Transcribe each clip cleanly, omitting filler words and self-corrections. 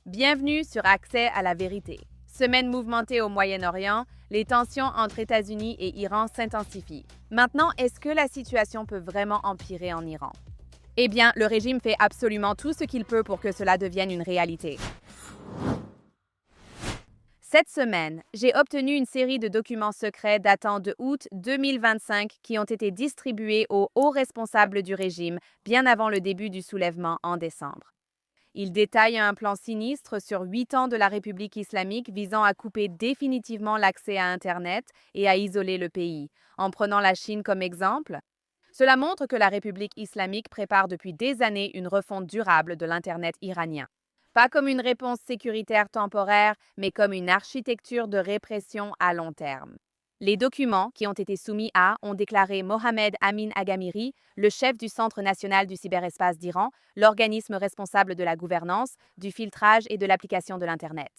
Bienvenue sur Accès à la vérité. Semaine mouvementée au Moyen-Orient, les tensions entre États-Unis et Iran s'intensifient. Maintenant, est-ce que la situation peut vraiment empirer en Iran? Eh bien, le régime fait absolument tout ce qu'il peut pour que cela devienne une réalité. Cette semaine, j'ai obtenu une série de documents secrets datant de août 2025 qui ont été distribués aux hauts responsables du régime bien avant le début du soulèvement en décembre. Il détaille un plan sinistre sur 8 ans de la République islamique visant à couper définitivement l'accès à Internet et à isoler le pays. En prenant la Chine comme exemple, cela montre que la République islamique prépare depuis des années une refonte durable de l'Internet iranien. Pas comme une réponse sécuritaire temporaire, mais comme une architecture de répression à long terme. Les documents qui ont été soumis ont déclaré Mohamed Amin Agamiri, le chef du Centre national du cyberespace d'Iran, l'organisme responsable de la gouvernance, du filtrage et de l'application de l'Internet.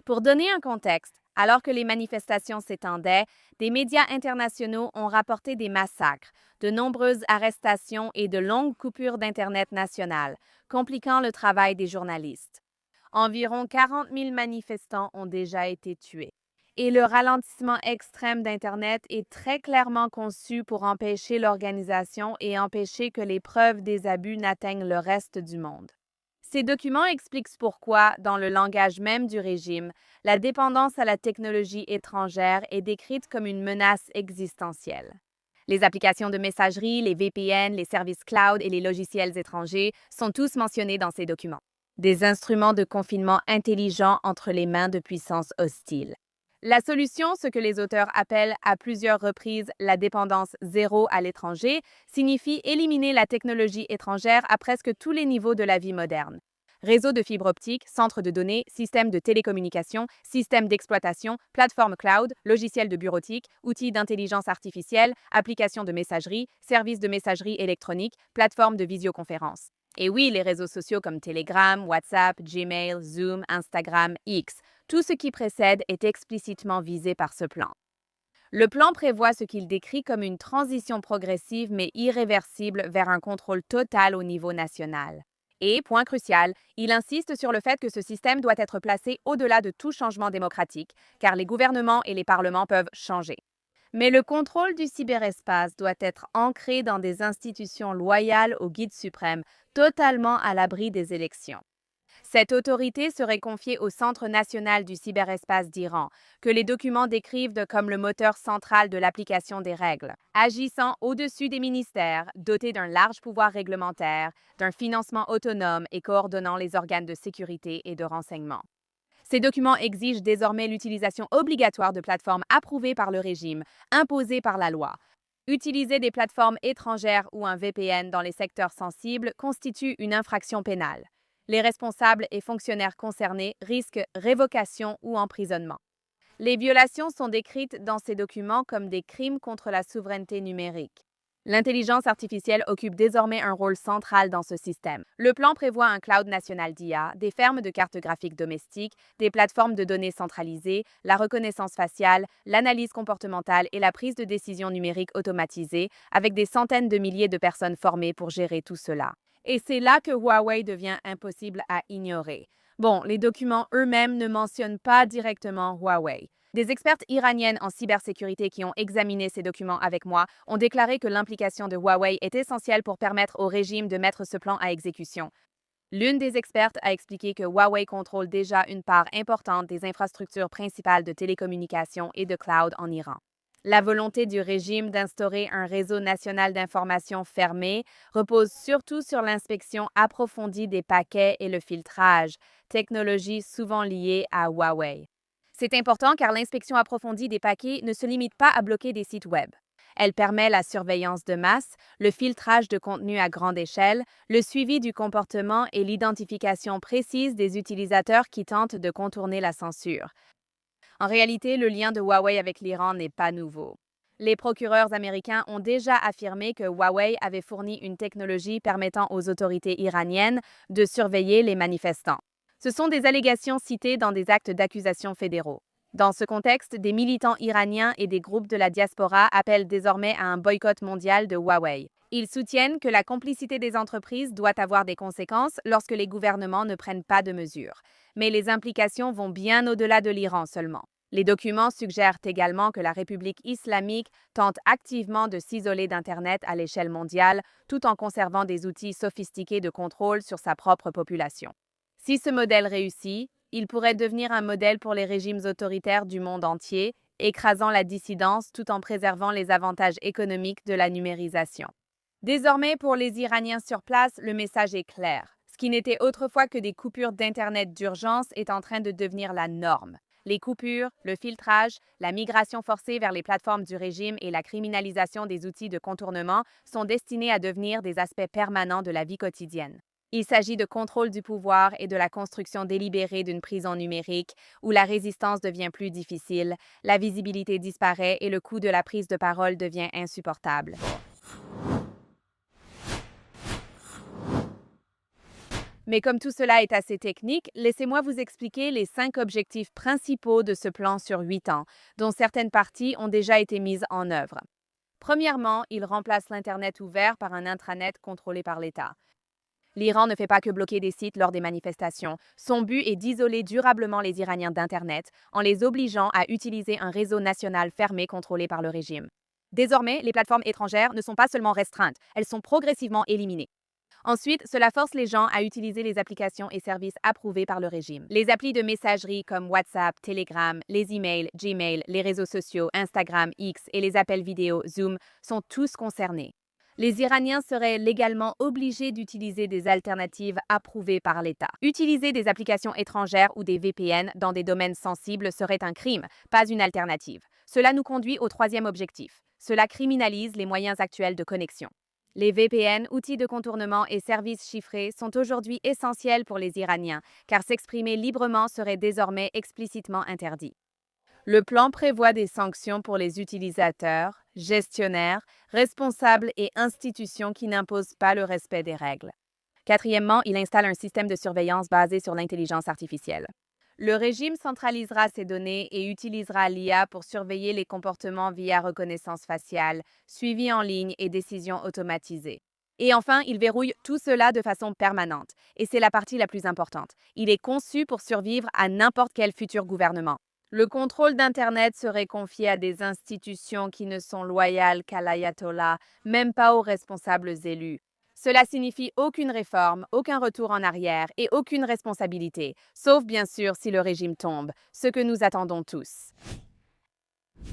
Pour donner un contexte, alors que les manifestations s'étendaient, des médias internationaux ont rapporté des massacres, de nombreuses arrestations et de longues coupures d'Internet national, compliquant le travail des journalistes. Environ 40 000 manifestants ont déjà été tués. Et le ralentissement extrême d'Internet est très clairement conçu pour empêcher l'organisation et empêcher que les preuves des abus n'atteignent le reste du monde. Ces documents expliquent pourquoi, dans le langage même du régime, la dépendance à la technologie étrangère est décrite comme une menace existentielle. Les applications de messagerie, les VPN, les services cloud et les logiciels étrangers sont tous mentionnés dans ces documents. Des instruments de confinement intelligents entre les mains de puissances hostiles. La solution, ce que les auteurs appellent à plusieurs reprises la dépendance zéro à l'étranger, signifie éliminer la technologie étrangère à presque tous les niveaux de la vie moderne. Réseau de fibre optique, centre de données, système de télécommunication, système d'exploitation, plateforme cloud, logiciel de bureautique, outils d'intelligence artificielle, applications de messagerie, services de messagerie électronique, plateforme de visioconférence. Et oui, les réseaux sociaux comme Telegram, WhatsApp, Gmail, Zoom, Instagram, X, tout ce qui précède est explicitement visé par ce plan. Le plan prévoit ce qu'il décrit comme une transition progressive mais irréversible vers un contrôle total au niveau national. Et, point crucial, il insiste sur le fait que ce système doit être placé au-delà de tout changement démocratique, car les gouvernements et les parlements peuvent changer. Mais le contrôle du cyberespace doit être ancré dans des institutions loyales au guide suprême, totalement à l'abri des élections. Cette autorité serait confiée au Centre national du cyberespace d'Iran, que les documents décrivent comme le moteur central de l'application des règles, agissant au-dessus des ministères, doté d'un large pouvoir réglementaire, d'un financement autonome et coordonnant les organes de sécurité et de renseignement. Ces documents exigent désormais l'utilisation obligatoire de plateformes approuvées par le régime, imposées par la loi. Utiliser des plateformes étrangères ou un VPN dans les secteurs sensibles constitue une infraction pénale. Les responsables et fonctionnaires concernés risquent révocation ou emprisonnement. Les violations sont décrites dans ces documents comme des crimes contre la souveraineté numérique. L'intelligence artificielle occupe désormais un rôle central dans ce système. Le plan prévoit un cloud national d'IA, des fermes de cartes graphiques domestiques, des plateformes de données centralisées, la reconnaissance faciale, l'analyse comportementale et la prise de décision numérique automatisée, avec des centaines de milliers de personnes formées pour gérer tout cela. Et c'est là que Huawei devient impossible à ignorer. Bon, les documents eux-mêmes ne mentionnent pas directement Huawei. Des expertes iraniennes en cybersécurité qui ont examiné ces documents avec moi ont déclaré que l'implication de Huawei est essentielle pour permettre au régime de mettre ce plan à exécution. L'une des expertes a expliqué que Huawei contrôle déjà une part importante des infrastructures principales de télécommunications et de cloud en Iran. La volonté du régime d'instaurer un réseau national d'information fermé repose surtout sur l'inspection approfondie des paquets et le filtrage, technologie souvent liée à Huawei. C'est important car l'inspection approfondie des paquets ne se limite pas à bloquer des sites Web. Elle permet la surveillance de masse, le filtrage de contenu à grande échelle, le suivi du comportement et l'identification précise des utilisateurs qui tentent de contourner la censure. En réalité, le lien de Huawei avec l'Iran n'est pas nouveau. Les procureurs américains ont déjà affirmé que Huawei avait fourni une technologie permettant aux autorités iraniennes de surveiller les manifestants. Ce sont des allégations citées dans des actes d'accusation fédéraux. Dans ce contexte, des militants iraniens et des groupes de la diaspora appellent désormais à un boycott mondial de Huawei. Ils soutiennent que la complicité des entreprises doit avoir des conséquences lorsque les gouvernements ne prennent pas de mesures. Mais les implications vont bien au-delà de l'Iran seulement. Les documents suggèrent également que la République islamique tente activement de s'isoler d'Internet à l'échelle mondiale tout en conservant des outils sophistiqués de contrôle sur sa propre population. Si ce modèle réussit, il pourrait devenir un modèle pour les régimes autoritaires du monde entier, écrasant la dissidence tout en préservant les avantages économiques de la numérisation. Désormais, pour les Iraniens sur place, le message est clair. Ce qui n'était autrefois que des coupures d'Internet d'urgence est en train de devenir la norme. Les coupures, le filtrage, la migration forcée vers les plateformes du régime et la criminalisation des outils de contournement sont destinés à devenir des aspects permanents de la vie quotidienne. Il s'agit de contrôle du pouvoir et de la construction délibérée d'une prison numérique où la résistance devient plus difficile, la visibilité disparaît et le coût de la prise de parole devient insupportable. Mais comme tout cela est assez technique, laissez-moi vous expliquer les 5 objectifs principaux de ce plan sur 8 ans, dont certaines parties ont déjà été mises en œuvre. Premièrement, il remplace l'Internet ouvert par un intranet contrôlé par l'État. L'Iran ne fait pas que bloquer des sites lors des manifestations. Son but est d'isoler durablement les Iraniens d'Internet en les obligeant à utiliser un réseau national fermé contrôlé par le régime. Désormais, les plateformes étrangères ne sont pas seulement restreintes, elles sont progressivement éliminées. Ensuite, cela force les gens à utiliser les applications et services approuvés par le régime. Les applis de messagerie comme WhatsApp, Telegram, les emails, Gmail, les réseaux sociaux, Instagram, X et les appels vidéo, Zoom sont tous concernés. Les Iraniens seraient légalement obligés d'utiliser des alternatives approuvées par l'État. Utiliser des applications étrangères ou des VPN dans des domaines sensibles serait un crime, pas une alternative. Cela nous conduit au troisième objectif. Cela criminalise les moyens actuels de connexion. Les VPN, outils de contournement et services chiffrés sont aujourd'hui essentiels pour les Iraniens, car s'exprimer librement serait désormais explicitement interdit. Le plan prévoit des sanctions pour les utilisateurs, gestionnaires, responsables et institutions qui n'imposent pas le respect des règles. Quatrièmement, il installe un système de surveillance basé sur l'intelligence artificielle. Le régime centralisera ces données et utilisera l'IA pour surveiller les comportements via reconnaissance faciale, suivi en ligne et décisions automatisées. Et enfin, il verrouille tout cela de façon permanente. Et c'est la partie la plus importante. Il est conçu pour survivre à n'importe quel futur gouvernement. Le contrôle d'Internet serait confié à des institutions qui ne sont loyales qu'à l'ayatollah, même pas aux responsables élus. Cela signifie aucune réforme, aucun retour en arrière et aucune responsabilité, sauf bien sûr si le régime tombe, ce que nous attendons tous.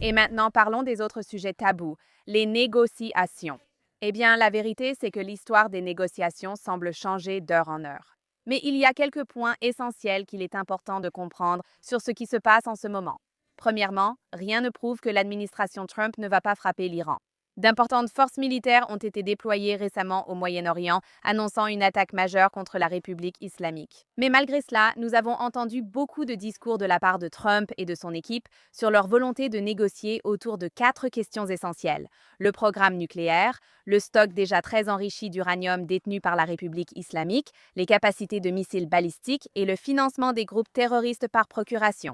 Et maintenant, parlons des autres sujets tabous, les négociations. Eh bien, la vérité, c'est que l'histoire des négociations semble changer d'heure en heure. Mais il y a quelques points essentiels qu'il est important de comprendre sur ce qui se passe en ce moment. Premièrement, rien ne prouve que l'administration Trump ne va pas frapper l'Iran. D'importantes forces militaires ont été déployées récemment au Moyen-Orient, annonçant une attaque majeure contre la République islamique. Mais malgré cela, nous avons entendu beaucoup de discours de la part de Trump et de son équipe sur leur volonté de négocier autour de 4 questions essentielles. Le programme nucléaire, le stock déjà très enrichi d'uranium détenu par la République islamique, les capacités de missiles balistiques et le financement des groupes terroristes par procuration.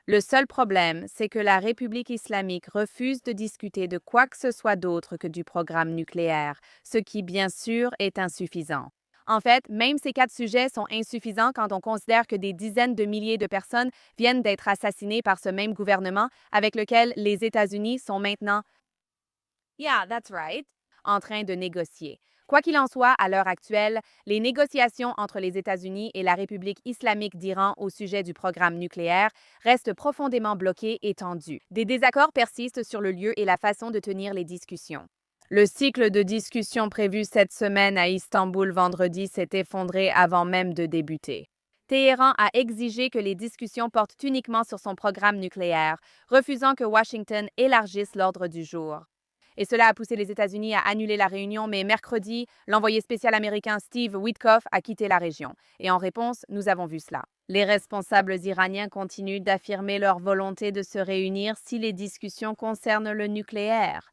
Le seul problème, c'est que la République islamique refuse de discuter de quoi que ce soit d'autre que du programme nucléaire, ce qui, bien sûr, est insuffisant. En fait, même ces 4 sujets sont insuffisants quand on considère que des dizaines de milliers de personnes viennent d'être assassinées par ce même gouvernement avec lequel les États-Unis sont maintenant Yeah, that's right. En train de négocier. Quoi qu'il en soit, à l'heure actuelle, les négociations entre les États-Unis et la République islamique d'Iran au sujet du programme nucléaire restent profondément bloquées et tendues. Des désaccords persistent sur le lieu et la façon de tenir les discussions. Le cycle de discussions prévu cette semaine à Istanbul vendredi s'est effondré avant même de débuter. Téhéran a exigé que les discussions portent uniquement sur son programme nucléaire, refusant que Washington élargisse l'ordre du jour. Et cela a poussé les États-Unis à annuler la réunion, mais mercredi, l'envoyé spécial américain Steve Witkoff a quitté la région. Et en réponse, nous avons vu cela. Les responsables iraniens continuent d'affirmer leur volonté de se réunir si les discussions concernent le nucléaire.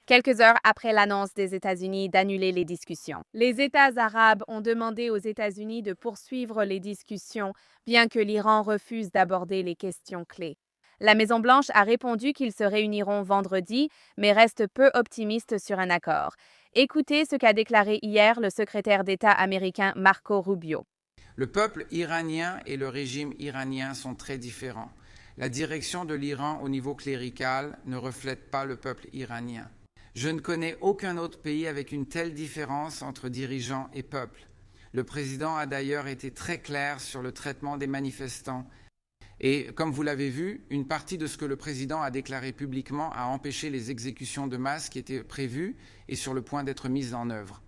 Quelques heures après l'annonce des États-Unis d'annuler les discussions, les États arabes ont demandé aux États-Unis de poursuivre les discussions, bien que l'Iran refuse d'aborder les questions clés. La Maison-Blanche a répondu qu'ils se réuniront vendredi, mais reste peu optimiste sur un accord. Écoutez ce qu'a déclaré hier le secrétaire d'État américain Marco Rubio. Le peuple iranien et le régime iranien sont très différents. La direction de l'Iran au niveau clérical ne reflète pas le peuple iranien. Je ne connais aucun autre pays avec une telle différence entre dirigeants et peuple. Le président a d'ailleurs été très clair sur le traitement des manifestants. Et comme vous l'avez vu, une partie de ce que le président a déclaré publiquement a empêché les exécutions de masse qui étaient prévues et sur le point d'être mises en œuvre.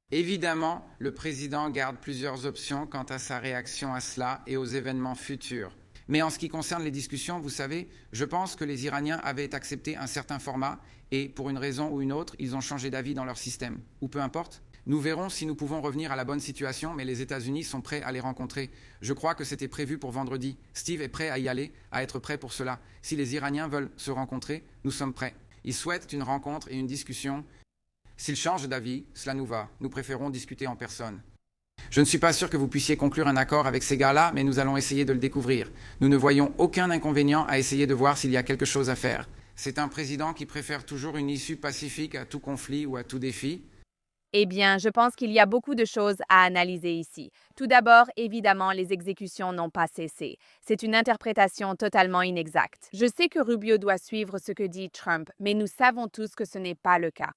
Évidemment, le président garde plusieurs options quant à sa réaction à cela et aux événements futurs. Mais en ce qui concerne les discussions, vous savez, je pense que les Iraniens avaient accepté un certain format et, pour une raison ou une autre, ils ont changé d'avis dans leur système. Ou peu importe. Nous verrons si nous pouvons revenir à la bonne situation, mais les États-Unis sont prêts à les rencontrer. Je crois que c'était prévu pour vendredi. Steve est prêt à y aller, à être prêt pour cela. Si les Iraniens veulent se rencontrer, nous sommes prêts. Ils souhaitent une rencontre et une discussion. S'ils changent d'avis, cela nous va. Nous préférons discuter en personne. Je ne suis pas sûr que vous puissiez conclure un accord avec ces gars-là, mais nous allons essayer de le découvrir. Nous ne voyons aucun inconvénient à essayer de voir s'il y a quelque chose à faire. C'est un président qui préfère toujours une issue pacifique à tout conflit ou à tout défi. Eh bien, je pense qu'il y a beaucoup de choses à analyser ici. Tout d'abord, évidemment, les exécutions n'ont pas cessé. C'est une interprétation totalement inexacte. Je sais que Rubio doit suivre ce que dit Trump, mais nous savons tous que ce n'est pas le cas.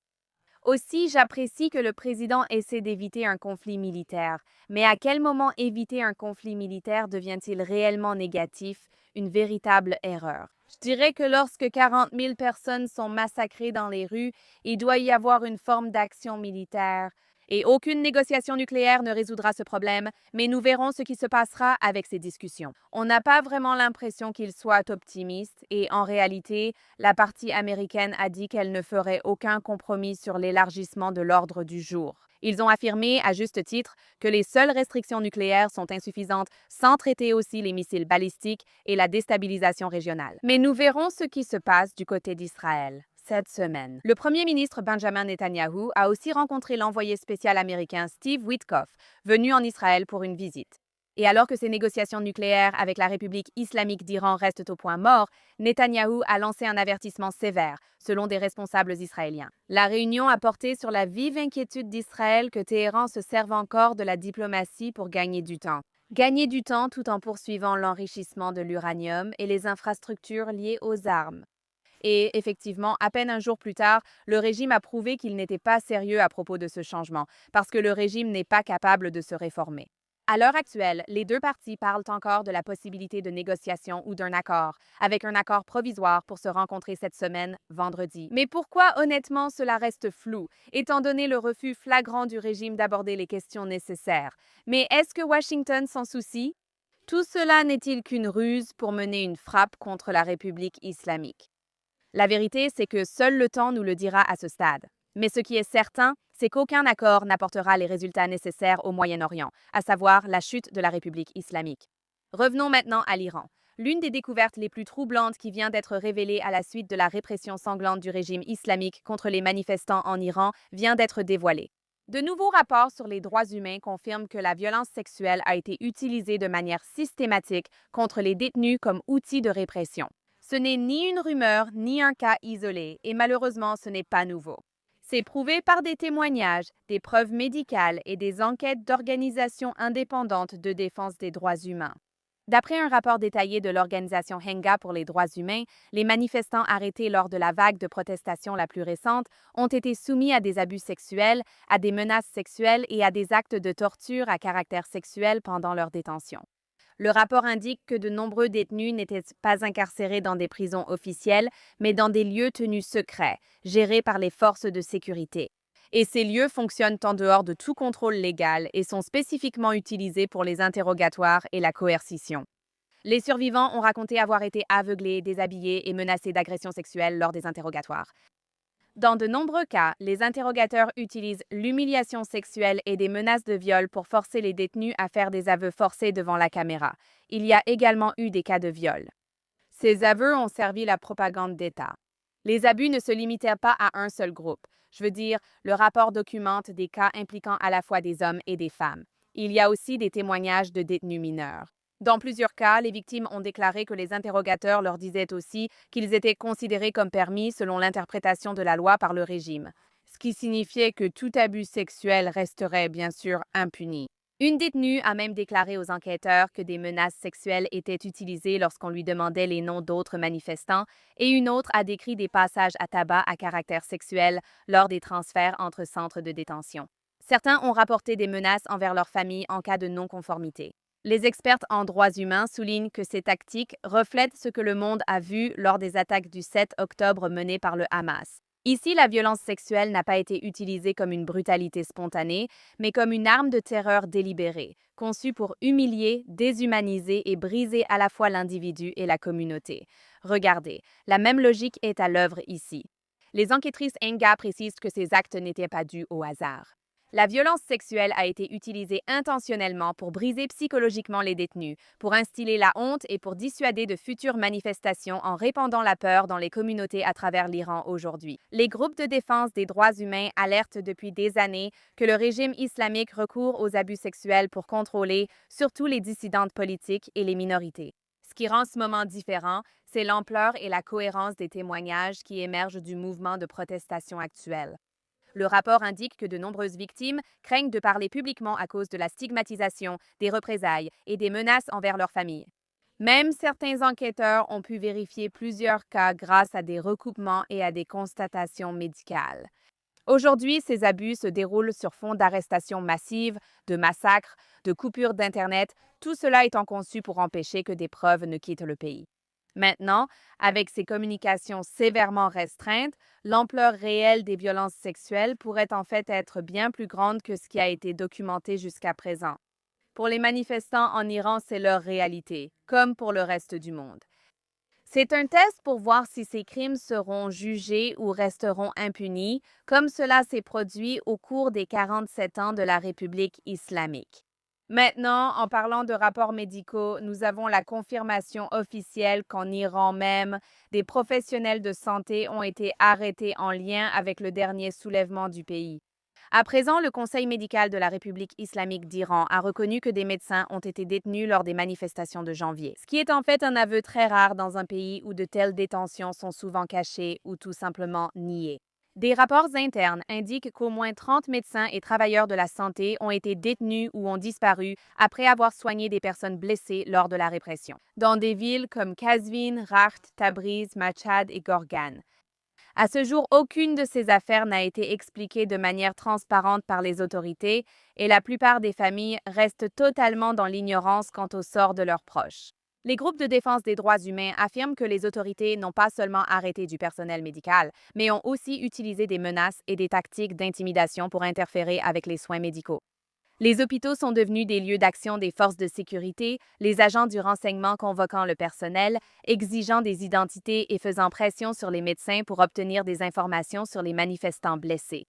Aussi, j'apprécie que le président essaie d'éviter un conflit militaire. Mais à quel moment éviter un conflit militaire devient-il réellement négatif, une véritable erreur? Je dirais que lorsque 40 000 personnes sont massacrées dans les rues, il doit y avoir une forme d'action militaire. Et aucune négociation nucléaire ne résoudra ce problème, mais nous verrons ce qui se passera avec ces discussions. On n'a pas vraiment l'impression qu'ils soient optimistes et en réalité, la partie américaine a dit qu'elle ne ferait aucun compromis sur l'élargissement de l'ordre du jour. Ils ont affirmé, à juste titre, que les seules restrictions nucléaires sont insuffisantes sans traiter aussi les missiles balistiques et la déstabilisation régionale. Mais nous verrons ce qui se passe du côté d'Israël cette semaine. Le premier ministre Benjamin Netanyahou a aussi rencontré l'envoyé spécial américain Steve Witkoff, venu en Israël pour une visite. Et alors que ces négociations nucléaires avec la République islamique d'Iran restent au point mort, Netanyahou a lancé un avertissement sévère, selon des responsables israéliens. La réunion a porté sur la vive inquiétude d'Israël que Téhéran se serve encore de la diplomatie pour gagner du temps. Gagner du temps tout en poursuivant l'enrichissement de l'uranium et les infrastructures liées aux armes. Et effectivement, à peine un jour plus tard, le régime a prouvé qu'il n'était pas sérieux à propos de ce changement, parce que le régime n'est pas capable de se réformer. À l'heure actuelle, les deux parties parlent encore de la possibilité de négociation ou d'un accord, avec un accord provisoire pour se rencontrer cette semaine, vendredi. Mais pourquoi honnêtement cela reste flou, étant donné le refus flagrant du régime d'aborder les questions nécessaires? Mais est-ce que Washington s'en soucie? Tout cela n'est-il qu'une ruse pour mener une frappe contre la République islamique? La vérité, c'est que seul le temps nous le dira à ce stade. Mais ce qui est certain, c'est qu'aucun accord n'apportera les résultats nécessaires au Moyen-Orient, à savoir la chute de la République islamique. Revenons maintenant à l'Iran. L'une des découvertes les plus troublantes qui vient d'être révélée à la suite de la répression sanglante du régime islamique contre les manifestants en Iran vient d'être dévoilée. De nouveaux rapports sur les droits humains confirment que la violence sexuelle a été utilisée de manière systématique contre les détenus comme outil de répression. Ce n'est ni une rumeur ni un cas isolé, et malheureusement, ce n'est pas nouveau. C'est prouvé par des témoignages, des preuves médicales et des enquêtes d'organisations indépendantes de défense des droits humains. D'après un rapport détaillé de l'organisation Henga pour les droits humains, les manifestants arrêtés lors de la vague de protestation la plus récente ont été soumis à des abus sexuels, à des menaces sexuelles et à des actes de torture à caractère sexuel pendant leur détention. Le rapport indique que de nombreux détenus n'étaient pas incarcérés dans des prisons officielles, mais dans des lieux tenus secrets, gérés par les forces de sécurité. Et ces lieux fonctionnent en dehors de tout contrôle légal et sont spécifiquement utilisés pour les interrogatoires et la coercition. Les survivants ont raconté avoir été aveuglés, déshabillés et menacés d'agressions sexuelles lors des interrogatoires. Dans de nombreux cas, les interrogateurs utilisent l'humiliation sexuelle et des menaces de viol pour forcer les détenus à faire des aveux forcés devant la caméra. Il y a également eu des cas de viol. Ces aveux ont servi la propagande d'État. Les abus ne se limitèrent pas à un seul groupe. Je veux dire, le rapport documente des cas impliquant à la fois des hommes et des femmes. Il y a aussi des témoignages de détenus mineurs. Dans plusieurs cas, les victimes ont déclaré que les interrogateurs leur disaient aussi qu'ils étaient considérés comme permis selon l'interprétation de la loi par le régime. ce qui signifiait que tout abus sexuel resterait bien sûr impuni. Une détenue a même déclaré aux enquêteurs que des menaces sexuelles étaient utilisées lorsqu'on lui demandait les noms d'autres manifestants et une autre a décrit des passages à tabac à caractère sexuel lors des transferts entre centres de détention. Certains ont rapporté des menaces envers leur famille en cas de non-conformité. Les experts en droits humains soulignent que ces tactiques reflètent ce que le monde a vu lors des attaques du 7 octobre menées par le Hamas. Ici, la violence sexuelle n'a pas été utilisée comme une brutalité spontanée, mais comme une arme de terreur délibérée, conçue pour humilier, déshumaniser et briser à la fois l'individu et la communauté. Regardez, la même logique est à l'œuvre ici. Les enquêtrices Enga précisent que ces actes n'étaient pas dus au hasard. La violence sexuelle a été utilisée intentionnellement pour briser psychologiquement les détenus, pour instiller la honte et pour dissuader de futures manifestations en répandant la peur dans les communautés à travers l'Iran aujourd'hui. Les groupes de défense des droits humains alertent depuis des années que le régime islamique recourt aux abus sexuels pour contrôler surtout les dissidentes politiques et les minorités. Ce qui rend ce moment différent, c'est l'ampleur et la cohérence des témoignages qui émergent du mouvement de protestation actuel. Le rapport indique que de nombreuses victimes craignent de parler publiquement à cause de la stigmatisation, des représailles et des menaces envers leur famille. Même certains enquêteurs ont pu vérifier plusieurs cas grâce à des recoupements et à des constatations médicales. Aujourd'hui, ces abus se déroulent sur fond d'arrestations massives, de massacres, de coupures d'Internet, tout cela étant conçu pour empêcher que des preuves ne quittent le pays. Maintenant, avec ces communications sévèrement restreintes, l'ampleur réelle des violences sexuelles pourrait en fait être bien plus grande que ce qui a été documenté jusqu'à présent. Pour les manifestants en Iran, c'est leur réalité, comme pour le reste du monde. C'est un test pour voir si ces crimes seront jugés ou resteront impunis, comme cela s'est produit au cours des 47 ans de la République islamique. Maintenant, en parlant de rapports médicaux, nous avons la confirmation officielle qu'en Iran même, des professionnels de santé ont été arrêtés en lien avec le dernier soulèvement du pays. À présent, le Conseil médical de la République islamique d'Iran a reconnu que des médecins ont été détenus lors des manifestations de janvier, ce qui est en fait un aveu très rare dans un pays où de telles détentions sont souvent cachées ou tout simplement niées. Des rapports internes indiquent qu'au moins 30 médecins et travailleurs de la santé ont été détenus ou ont disparu après avoir soigné des personnes blessées lors de la répression, dans des villes comme Kazvin, Rakht, Tabriz, Machhad et Gorgan. À ce jour, aucune de ces affaires n'a été expliquée de manière transparente par les autorités et la plupart des familles restent totalement dans l'ignorance quant au sort de leurs proches. Les groupes de défense des droits humains affirment que les autorités n'ont pas seulement arrêté du personnel médical, mais ont aussi utilisé des menaces et des tactiques d'intimidation pour interférer avec les soins médicaux. Les hôpitaux sont devenus des lieux d'action des forces de sécurité, les agents du renseignement convoquant le personnel, exigeant des identités et faisant pression sur les médecins pour obtenir des informations sur les manifestants blessés.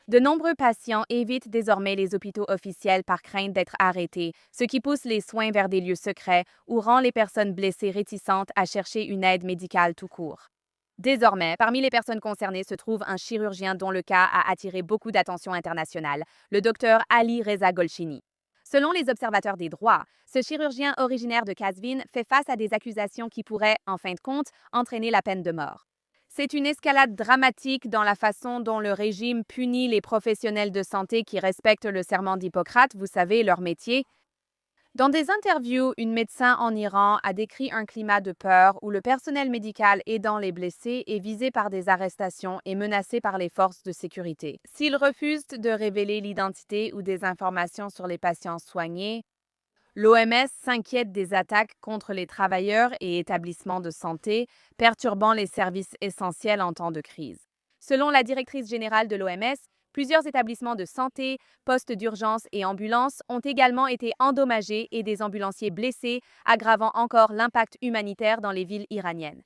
De nombreux patients évitent désormais les hôpitaux officiels par crainte d'être arrêtés, ce qui pousse les soins vers des lieux secrets ou rend les personnes blessées réticentes à chercher une aide médicale tout court. Désormais, parmi les personnes concernées se trouve un chirurgien dont le cas a attiré beaucoup d'attention internationale, le docteur Ali Reza Golshini. Selon les observateurs des droits, ce chirurgien originaire de Kazvin fait face à des accusations qui pourraient, en fin de compte, entraîner la peine de mort. C'est une escalade dramatique dans la façon dont le régime punit les professionnels de santé qui respectent le serment d'Hippocrate, vous savez, leur métier. Dans des interviews, une médecin en Iran a décrit un climat de peur où le personnel médical aidant les blessés est visé par des arrestations et menacé par les forces de sécurité. S'ils refusent de révéler l'identité ou des informations sur les patients soignés, l'OMS s'inquiète des attaques contre les travailleurs et établissements de santé, perturbant les services essentiels en temps de crise. Selon la directrice générale de l'OMS, plusieurs établissements de santé, postes d'urgence et ambulances ont également été endommagés et des ambulanciers blessés, aggravant encore l'impact humanitaire dans les villes iraniennes.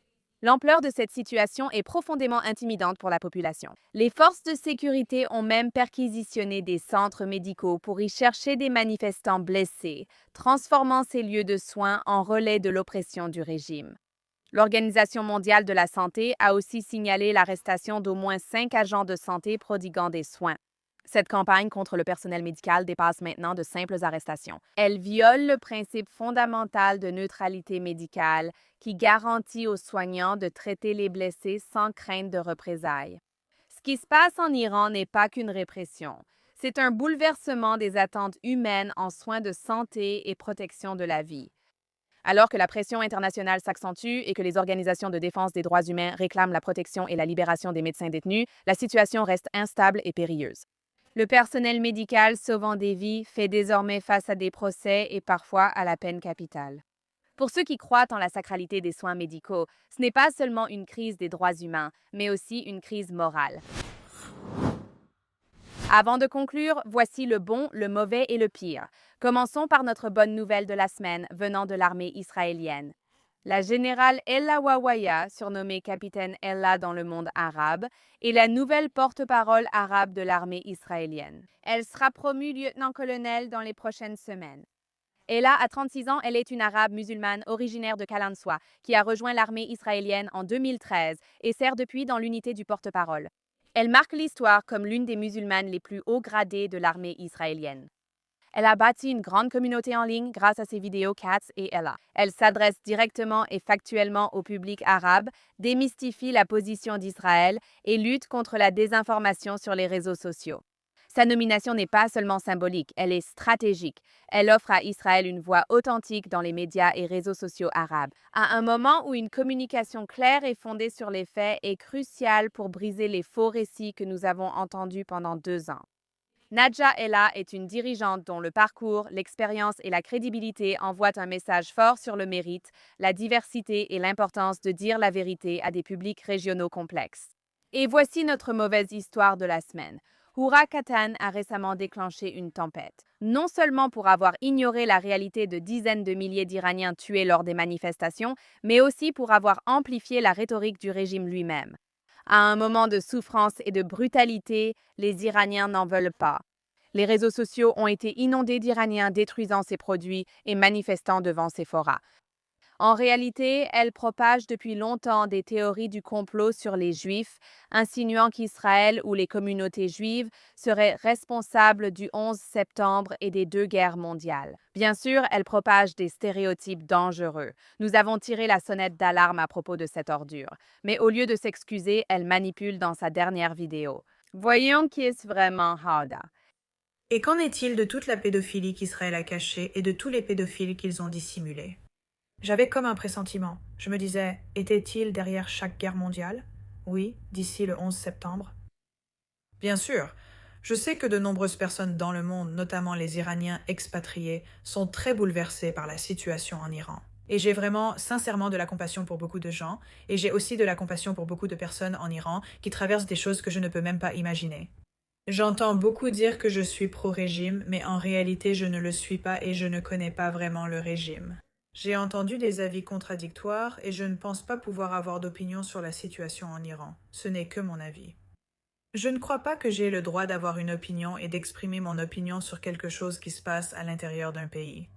L'ampleur de cette situation est profondément intimidante pour la population. Les forces de sécurité ont même perquisitionné des centres médicaux pour y chercher des manifestants blessés, transformant ces lieux de soins en relais de l'oppression du régime. L'Organisation mondiale de la santé a aussi signalé l'arrestation d'au moins 5 agents de santé prodiguant des soins. Cette campagne contre le personnel médical dépasse maintenant de simples arrestations. Elle viole le principe fondamental de neutralité médicale qui garantit aux soignants de traiter les blessés sans crainte de représailles. Ce qui se passe en Iran n'est pas qu'une répression. C'est un bouleversement des attentes humaines en soins de santé et protection de la vie. Alors que la pression internationale s'accentue et que les organisations de défense des droits humains réclament la protection et la libération des médecins détenus, la situation reste instable et périlleuse. Le personnel médical sauvant des vies fait désormais face à des procès et parfois à la peine capitale. Pour ceux qui croient en la sacralité des soins médicaux, ce n'est pas seulement une crise des droits humains, mais aussi une crise morale. Avant de conclure, voici le bon, le mauvais et le pire. Commençons par notre bonne nouvelle de la semaine venant de l'armée israélienne. La générale Ella Wawaya, surnommée capitaine Ella dans le monde arabe, est la nouvelle porte-parole arabe de l'armée israélienne. Elle sera promue lieutenant-colonel dans les prochaines semaines. Ella a 36 ans, elle est une arabe musulmane originaire de Kalansoa qui a rejoint l'armée israélienne en 2013 et sert depuis dans l'unité du porte-parole. Elle marque l'histoire comme l'une des musulmanes les plus haut gradées de l'armée israélienne. Elle a bâti une grande communauté en ligne grâce à ses vidéos Cats et Ella. Elle s'adresse directement et factuellement au public arabe, démystifie la position d'Israël et lutte contre la désinformation sur les réseaux sociaux. Sa nomination n'est pas seulement symbolique, elle est stratégique. Elle offre à Israël une voix authentique dans les médias et réseaux sociaux arabes, à un moment où une communication claire et fondée sur les faits est cruciale pour briser les faux récits que nous avons entendus pendant 2 ans. Nadja Ella est une dirigeante dont le parcours, l'expérience et la crédibilité envoient un message fort sur le mérite, la diversité et l'importance de dire la vérité à des publics régionaux complexes. Et voici notre mauvaise histoire de la semaine. Houra Katan a récemment déclenché une tempête, non seulement pour avoir ignoré la réalité de dizaines de milliers d'Iraniens tués lors des manifestations, mais aussi pour avoir amplifié la rhétorique du régime lui-même. À un moment de souffrance et de brutalité, les Iraniens n'en veulent pas. Les réseaux sociaux ont été inondés d'Iraniens détruisant ces produits et manifestant devant Sephora. En réalité, elle propage depuis longtemps des théories du complot sur les Juifs, insinuant qu'Israël ou les communautés juives seraient responsables du 11 septembre et des 2 guerres mondiales. Bien sûr, elle propage des stéréotypes dangereux. Nous avons tiré la sonnette d'alarme à propos de cette ordure. Mais au lieu de s'excuser, elle manipule dans sa dernière vidéo. Voyons qui est vraiment Houda. Et qu'en est-il de toute la pédophilie qu'Israël a cachée et de tous les pédophiles qu'ils ont dissimulés? J'avais comme un pressentiment. Je me disais, était-il derrière chaque guerre mondiale? Oui, d'ici le 11 septembre. Bien sûr, je sais que de nombreuses personnes dans le monde, notamment les Iraniens expatriés, sont très bouleversés par la situation en Iran. Et j'ai vraiment, sincèrement, de la compassion pour beaucoup de gens, et j'ai aussi de la compassion pour beaucoup de personnes en Iran qui traversent des choses que je ne peux même pas imaginer. J'entends beaucoup dire que je suis pro-régime, mais en réalité je ne le suis pas et je ne connais pas vraiment le régime. J'ai entendu des avis contradictoires et je ne pense pas pouvoir avoir d'opinion sur la situation en Iran. Ce n'est que mon avis. Je ne crois pas que j'ai le droit d'avoir une opinion et d'exprimer mon opinion sur quelque chose qui se passe à l'intérieur d'un pays.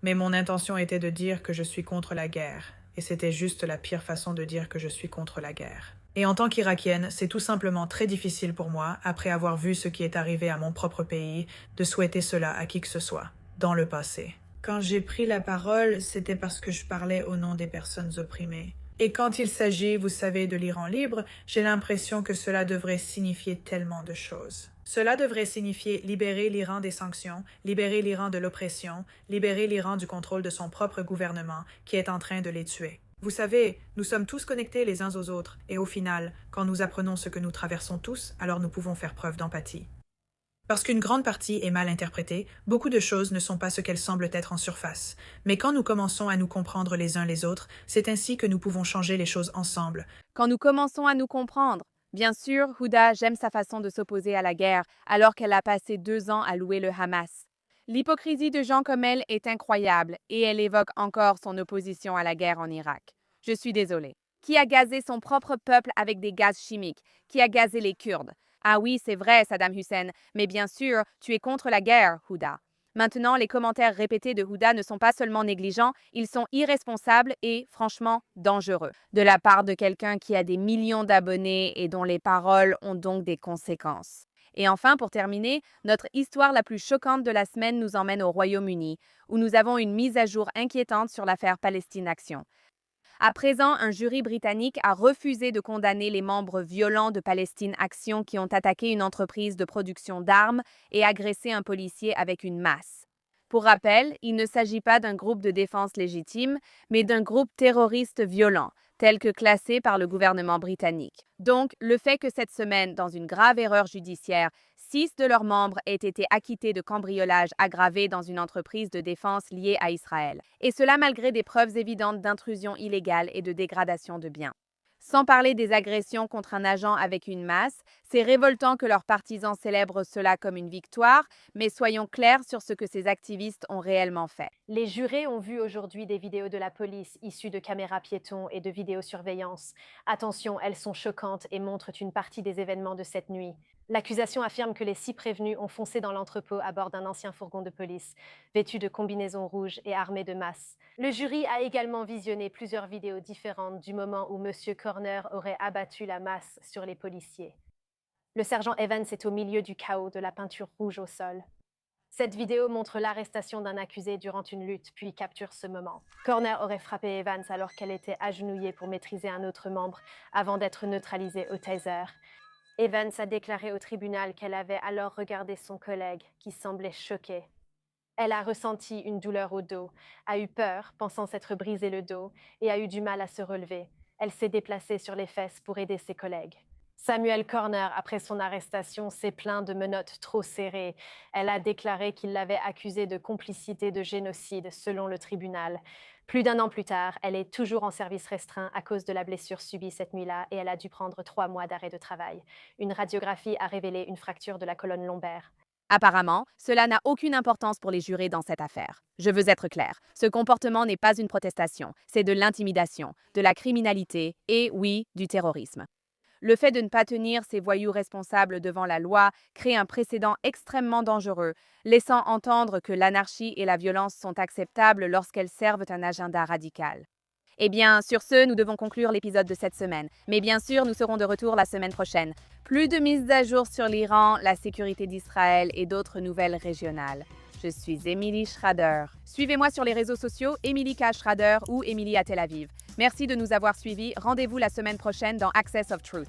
Mais mon intention était de dire que je suis contre la guerre, et c'était juste la pire façon de dire que je suis contre la guerre. Et en tant qu'Irakienne, c'est tout simplement très difficile pour moi, après avoir vu ce qui est arrivé à mon propre pays, de souhaiter cela à qui que ce soit, dans le passé. Quand j'ai pris la parole, c'était parce que je parlais au nom des personnes opprimées. Et quand il s'agit, vous savez, de l'Iran libre, j'ai l'impression que cela devrait signifier tellement de choses. Cela devrait signifier libérer l'Iran des sanctions, libérer l'Iran de l'oppression, libérer l'Iran du contrôle de son propre gouvernement qui est en train de les tuer. Vous savez, nous sommes tous connectés les uns aux autres, et au final, quand nous apprenons ce que nous traversons tous, alors nous pouvons faire preuve d'empathie. Parce qu'une grande partie est mal interprétée, beaucoup de choses ne sont pas ce qu'elles semblent être en surface. Mais quand nous commençons à nous comprendre les uns les autres, c'est ainsi que nous pouvons changer les choses ensemble. Quand nous commençons à nous comprendre, bien sûr, Houda, j'aime sa façon de s'opposer à la guerre, alors qu'elle a passé 2 ans à louer le Hamas. L'hypocrisie de gens comme elle est incroyable et elle évoque encore son opposition à la guerre en Irak. Je suis désolée. Qui a gazé son propre peuple avec des gaz chimiques? Qui a gazé les Kurdes? Ah oui, c'est vrai, Saddam Hussein, mais bien sûr, tu es contre la guerre, Houda. Maintenant, les commentaires répétés de Houda ne sont pas seulement négligents, ils sont irresponsables et, franchement, dangereux. De la part de quelqu'un qui a des millions d'abonnés et dont les paroles ont donc des conséquences. Et enfin, pour terminer, notre histoire la plus choquante de la semaine nous emmène au Royaume-Uni, où nous avons une mise à jour inquiétante sur l'affaire Palestine Action. À présent, un jury britannique a refusé de condamner les membres violents de Palestine Action qui ont attaqué une entreprise de production d'armes et agressé un policier avec une masse. Pour rappel, il ne s'agit pas d'un groupe de défense légitime, mais d'un groupe terroriste violent, tel que classé par le gouvernement britannique. Donc, le fait que cette semaine, dans une grave erreur judiciaire, 6 de leurs membres aient été acquittés de cambriolage aggravé dans une entreprise de défense liée à Israël. Et cela malgré des preuves évidentes d'intrusion illégale et de dégradation de biens. Sans parler des agressions contre un agent avec une masse, c'est révoltant que leurs partisans célèbrent cela comme une victoire, mais soyons clairs sur ce que ces activistes ont réellement fait. Les jurés ont vu aujourd'hui des vidéos de la police issues de caméras piétons et de vidéosurveillance. Attention, elles sont choquantes et montrent une partie des événements de cette nuit. L'accusation affirme que les 6 prévenus ont foncé dans l'entrepôt à bord d'un ancien fourgon de police, vêtus de combinaisons rouges et armés de masses. Le jury a également visionné plusieurs vidéos différentes du moment où M. Corner aurait abattu la masse sur les policiers. Le sergent Evans est au milieu du chaos de la peinture rouge au sol. Cette vidéo montre l'arrestation d'un accusé durant une lutte, puis capture ce moment. Corner aurait frappé Evans alors qu'elle était agenouillée pour maîtriser un autre membre avant d'être neutralisée au taser. Evans a déclaré au tribunal qu'elle avait alors regardé son collègue, qui semblait choqué. Elle a ressenti une douleur au dos, a eu peur, pensant s'être brisé le dos, et a eu du mal à se relever. Elle s'est déplacée sur les fesses pour aider ses collègues. Samuel Corner, après son arrestation, s'est plaint de menottes trop serrées. Elle a déclaré qu'il l'avait accusée de complicité de génocide, selon le tribunal. Plus d'1 an plus tard, elle est toujours en service restreint à cause de la blessure subie cette nuit-là et elle a dû prendre 3 mois d'arrêt de travail. Une radiographie a révélé une fracture de la colonne lombaire. Apparemment, cela n'a aucune importance pour les jurés dans cette affaire. Je veux être clair, ce comportement n'est pas une protestation, c'est de l'intimidation, de la criminalité et, oui, du terrorisme. Le fait de ne pas tenir ces voyous responsables devant la loi crée un précédent extrêmement dangereux, laissant entendre que l'anarchie et la violence sont acceptables lorsqu'elles servent un agenda radical. Eh bien, sur ce, nous devons conclure l'épisode de cette semaine. Mais bien sûr, nous serons de retour la semaine prochaine. Plus de mises à jour sur l'Iran, la sécurité d'Israël et d'autres nouvelles régionales. Je suis Émilie Schrader. Suivez-moi sur les réseaux sociaux, Émilie K. Schrader ou Émilie à Tel Aviv. Merci de nous avoir suivis. Rendez-vous la semaine prochaine dans Access of Truth.